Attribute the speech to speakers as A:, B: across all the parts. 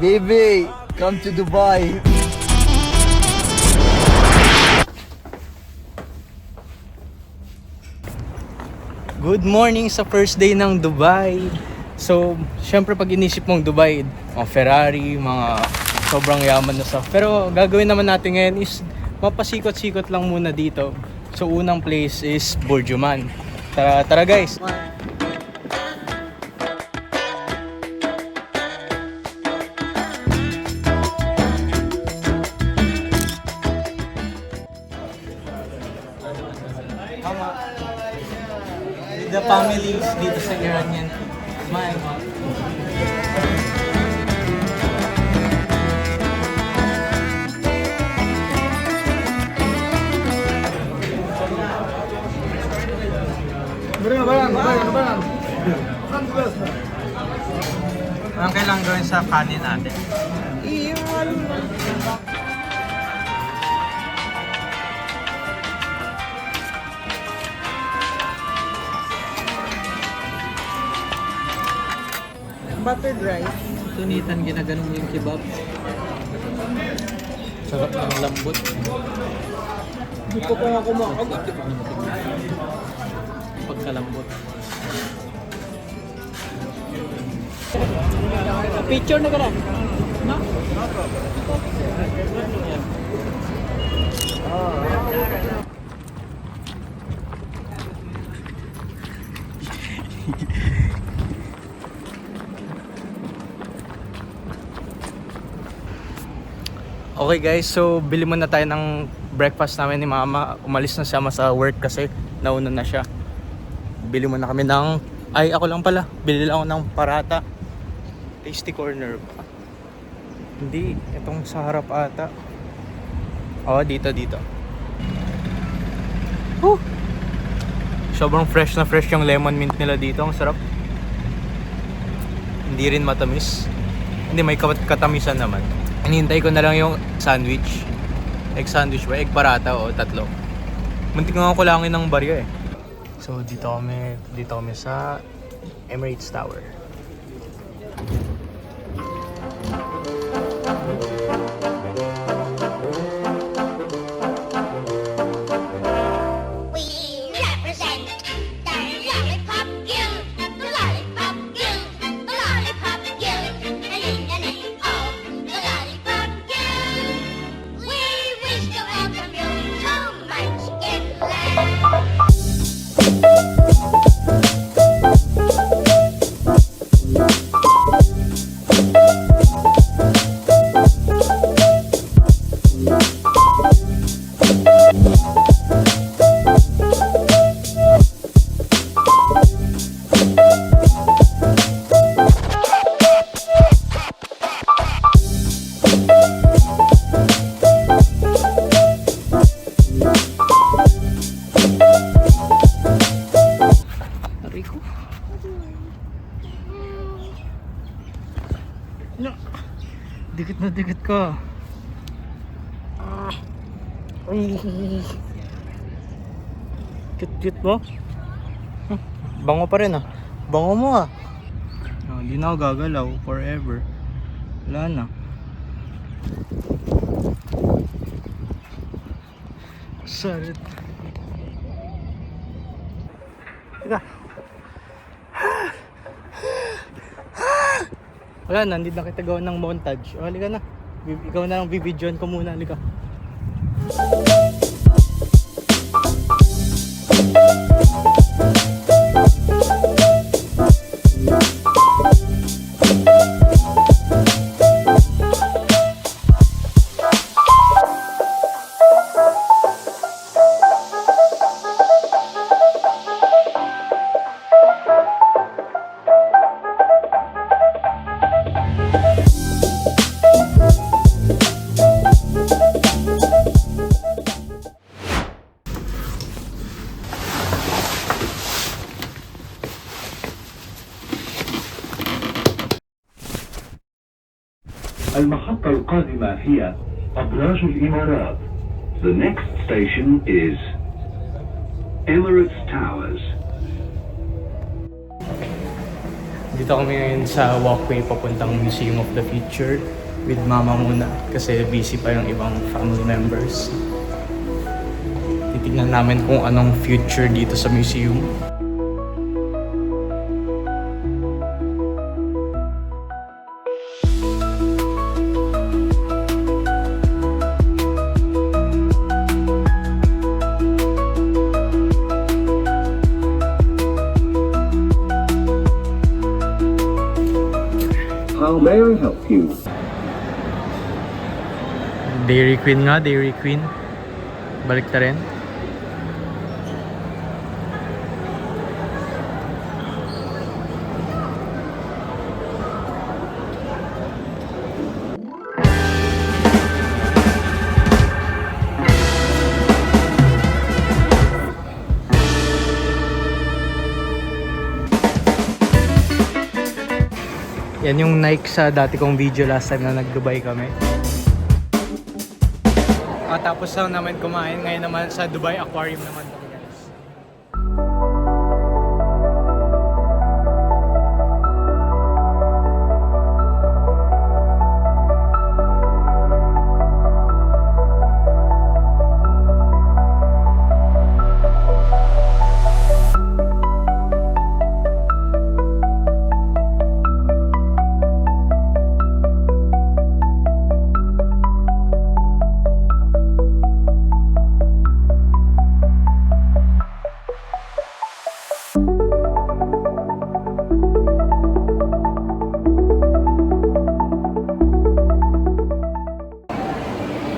A: Baby, come to Dubai.
B: Good morning sa first day ng Dubai. So, syempre pag inisip mong Dubai, mga Ferrari, mga sobrang yaman na stuff. Pero gagawin naman natin ngayon is mapasikot-sikot lang muna dito. So, unang place is Burjuman. Tara guys! The families dito sa Iranian. Smile. Anong kailangan gawin sa kanin natin?
C: Buttered rice.
B: Sunitan, ginaganon mo yung kebab. Sarap ng lambot.
C: Hindi ko pa nga kumakagat.
B: Pagkalambot. Picture na ka na. No? Okay guys, so bili muna tayo ng breakfast namin ni mama. Umalis na siya sa work kasi nauna na siya. Bili muna kami ng... Ay, ako lang pala. Bili lang ako ng parata. Tasty corner ba? Hindi, itong sa harap ata. Oo, dito. Sobrang fresh na fresh yung lemon mint nila dito. Ang sarap. Hindi rin matamis. Hindi, may katamisan naman. Hinihintay ko na lang yung sandwich. Egg sandwich ba? Egg parata o tatlo. Muntik nga kulangin ng barya eh. So dito kami sa Emirates Tower.
D: We represent the Lollipop Guild, the Lollipop Guild, the Lollipop Guild, and in the name of the Lollipop Guild, we wish to welcome you to Munchkin Land.
B: Rico. No. Dikit na dikit ka. Cute mo? Bango pa rin ah. Bango mo ah. Hindi na ako gagalaw forever. Wala na. Sarit. Teka. Wala na, hindi na kita gawa ng montage. O, halika na. Ikaw na lang bibidyoan ko muna, halika.
E: المحطة القادمة هي أبراج الإمارات. The next station is Emirates Towers.
B: Dito kami ngayon sa walkway papuntang Museum of the Future with mama muna kasi busy pa yung ibang family members. Titignan namin kung anong future dito sa museum.
E: How may I help you?
B: Dairy Queen nga, Dairy Queen. Balik ta rin. Yan yung Nike sa dati kong video last time na nag-Dubai kami. Tapos lang naman kumain. Ngayon naman sa Dubai Aquarium naman kami, guys.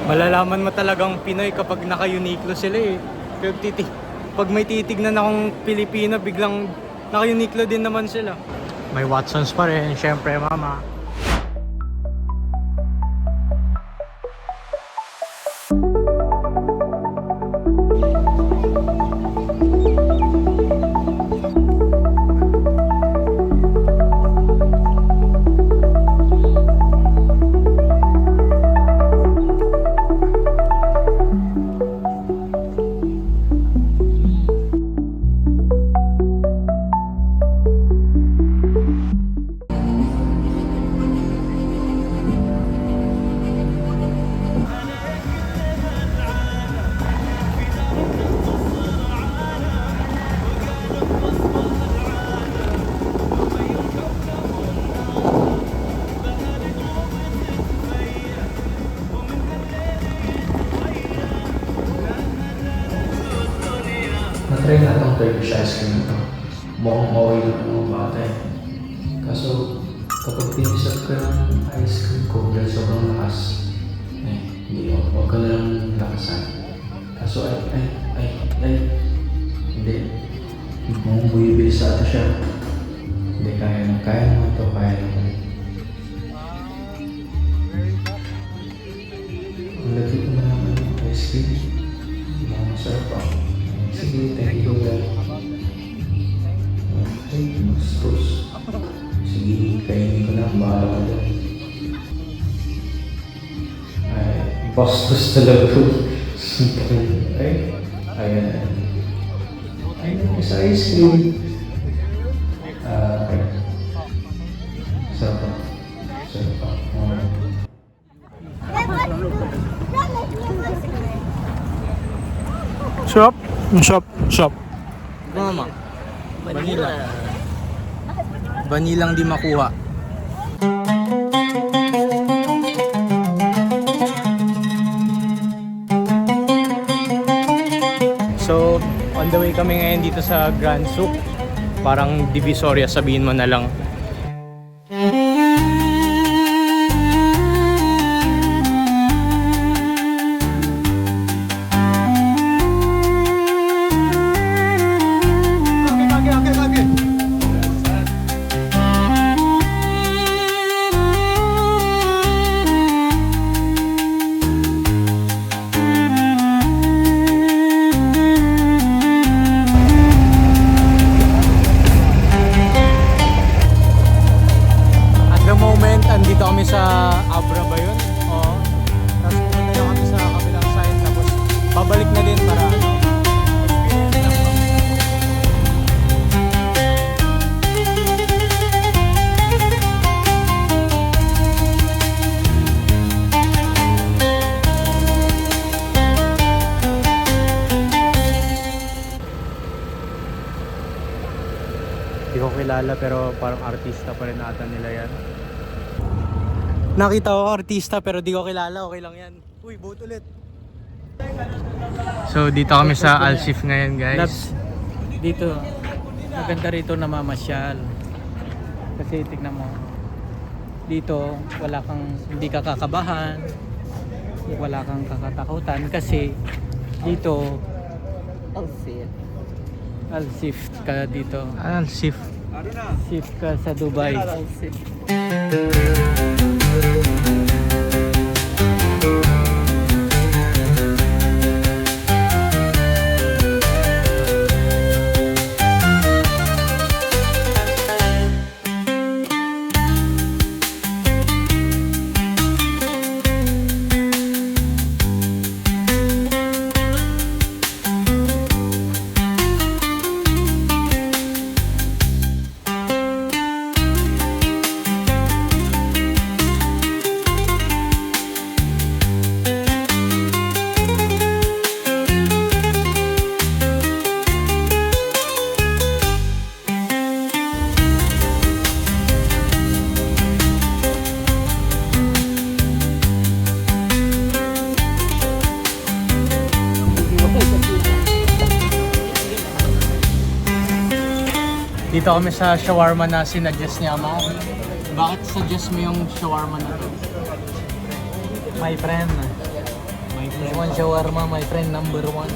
B: Malalaman mo talagang Pinoy kapag naka-Uniqlo sila eh. Pag may titignan akong Pilipino, biglang naka-Uniqlo din naman sila. May Watsons pa rin, syempre mama.
F: Na-try na itong Turkish ice cream ito. Mukhang okay lang ng bata eh. Kaso, kapag pinisap ka ng ice cream ko dahil sobrang lakas, hindi o. Huwag ka na lang lakasan. Kaso hindi. Mukhang buwibilis ata siya. Hindi, kaya naman ito, kaya naman. Ang lagi ko na naman yung ice cream. Mukhang masarap pa. Sige, thank you, well. Okay, mas-tos. Sige, kainin ko na. Bahala ka dyan. Ay, bastos talaga. Ay, ayan. Ayun, isa ice cream. Okay. Sarap pa. Sarap pa.
B: Shop. Mama. Vanilla. Vanilla di makuha. So, on the way kami ngayon dito sa Grand Souk. Parang Divisoria, sabihin mo na lang. kilala pero parang artista pa rin ata nila yan. Nakita ko artista pero di ko kilala, okay lang yan. Uy, boat ulit. So dito kami sa Alsif ngayon guys.
G: Labs, dito, maganda rito na mamasyal. Kasi tignan mo, dito hindi ka kakabahan, wala kang kakatakutan kasi dito Alsif ka dito.
B: Alsif.
G: Alsif ka sa Dubai.
B: Dito kami sa shawarma na sinuggest niya mo. Bakit suggest mo yung shawarma na to?
G: My friend. One shawarma, my friend number 1.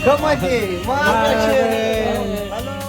A: Come on, mga